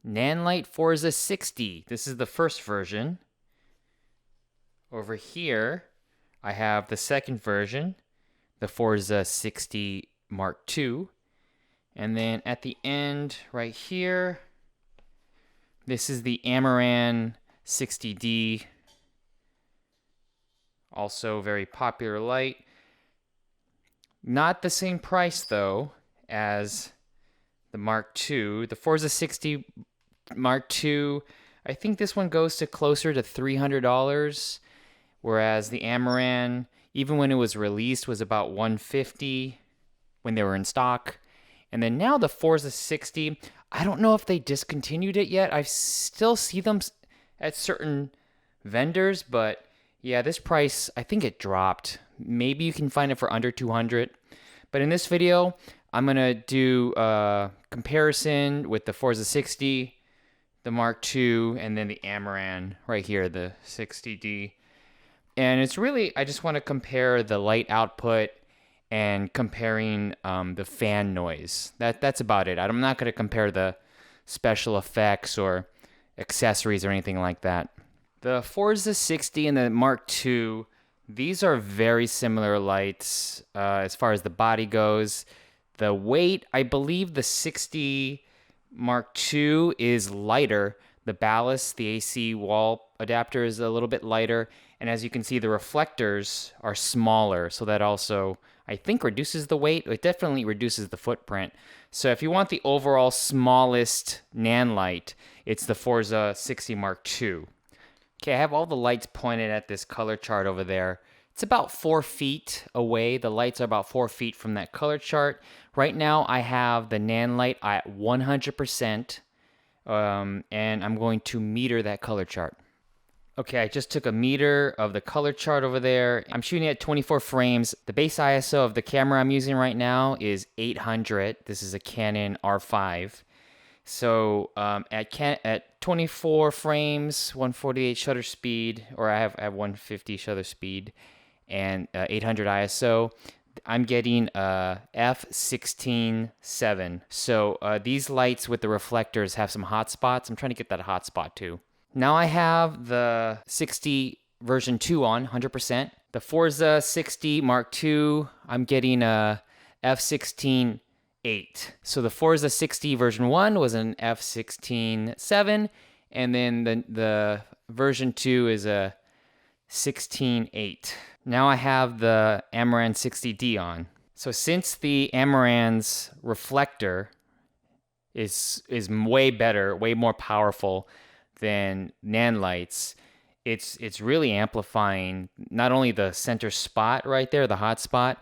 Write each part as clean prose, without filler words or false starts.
Nanlite Forza 60. This is the first version. Over here, I have the second version, the Forza 60 Mark II. And then at the end, right here, this is the Amaran 60D. Also very popular light. Not the same price, though, as the Mark II. The Forza 60 Mark II, I think this one goes to closer to $300, whereas the Amaran, even when it was released, was about $150 when they were in stock. And then now the Forza 60, I don't know if they discontinued it yet. I still see them at certain vendors, but yeah, this price, I think it dropped. Maybe you can find it for under $200. But in this video, I'm going to do a comparison with the Forza 60, the Mark II, and then the Amaran right here, the 60D. And it's really, I just want to compare the light output and comparing the fan noise. That's about it. I'm not going to compare the special effects or accessories or anything like that. The Forza 60 and the Mark II, these are very similar lights as far as the body goes. The weight, I believe the 60 Mark II is lighter. The ballast, the AC wall adapter is a little bit lighter. And as you can see, the reflectors are smaller. So that also, I think, reduces the weight. It definitely reduces the footprint. So if you want the overall smallest Nanlite, it's the Forza 60 Mark II. Okay, I have all the lights pointed at this color chart over there. It's about 4 feet away. The lights are about 4 feet from that color chart. Right now, I have the Nanlite at 100%, and I'm going to meter that color chart. Okay, I just took a meter of the color chart over there. I'm shooting at 24 frames. The base ISO of the camera I'm using right now is 800. This is a Canon R5. So at 24 frames, 148 shutter speed, or I have 150 shutter speed, and 800 ISO, I'm getting f/16.7. So these lights with the reflectors have some hot spots. I'm trying to get that hot spot too. Now I have the 60 version 2 on 100%. The Forza 60 Mark II, I'm getting a f/16.8. So the Forza 60 version 1 was an f/16.7, and then the version 2 is a 16.8. Now I have the Amaran 60D on. So since the Amaran's reflector is way better, way more powerful than Nanlite's, it's really amplifying not only the center spot right there, the hot spot,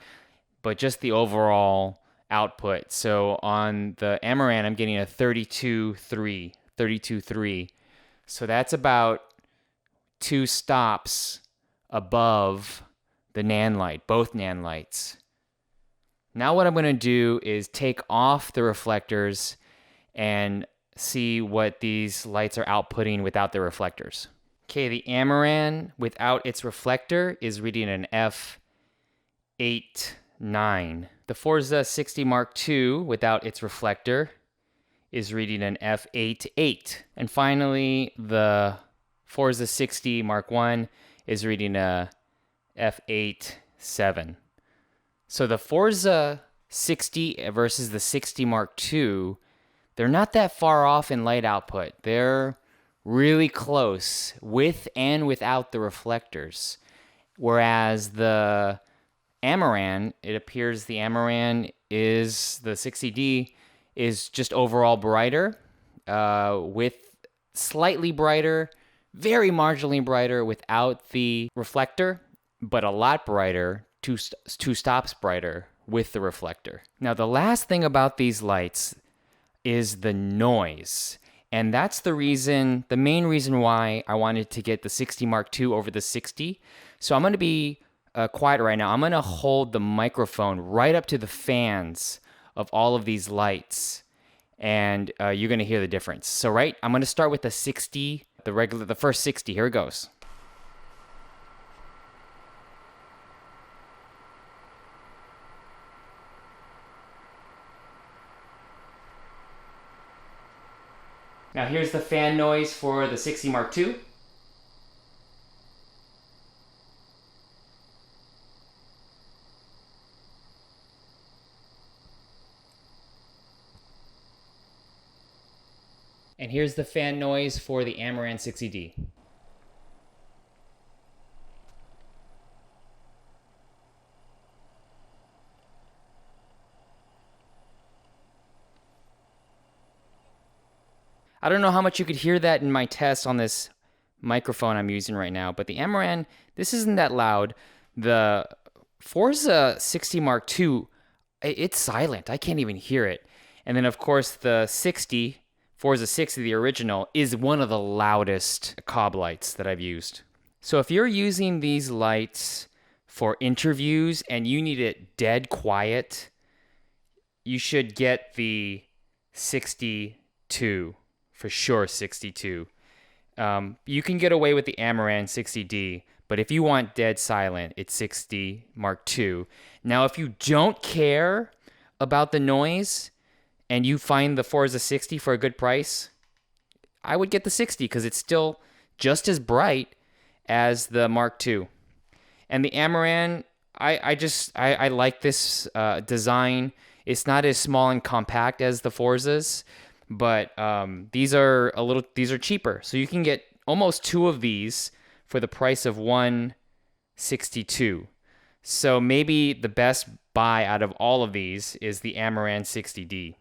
but just the overall output. So on the Amaran, I'm getting a 32.3. So that's about 2 stops above the Nanlite, both Nanlites. Now what I'm going to do is take off the reflectors and see what these lights are outputting without the reflectors. Okay, the Amaran without its reflector is reading an f/8.9. The Forza 60 Mark II without its reflector is reading an f/8.8. And finally, the Forza 60 Mark I is reading a f/8.7. So the Forza 60 versus the 60 Mark II, they're not that far off in light output. They're really close with and without the reflectors. Whereas the Amaran, it appears the Amaran is, the 60D, is just overall brighter, with slightly brighter, very marginally brighter without the reflector, but a lot brighter, two stops brighter with the reflector. Now, the last thing about these lights is the noise. And that's the main reason why I wanted to get the 60 Mark II over the 60. So I'm going to be quiet right now. I'm going to hold the microphone right up to the fans of all of these lights, and you're going to hear the difference. So I'm going to start with the 60, the first 60. Here it goes. Now here's the fan noise for the 60 Mark II. And here's the fan noise for the Amaran 60D. I don't know how much you could hear that in my test on this microphone I'm using right now, but the Amaran, this isn't that loud. The Forza 60 Mark II, it's silent. I can't even hear it. And then, of course, the 60, Forza 60, the original, is one of the loudest cob lights that I've used. So if you're using these lights for interviews and you need it dead quiet, you should get the 62. For sure, 62. You can get away with the Amaran 60D, but if you want dead silent, it's 60 Mark II. Now, if you don't care about the noise and you find the Forza 60 for a good price, I would get the 60 because it's still just as bright as the Mark II. And the Amaran, I like this design. It's not as small and compact as the Forzas, but these are cheaper. So you can get almost two of these for the price of one 62. So maybe the best buy out of all of these is the Amaran 60D.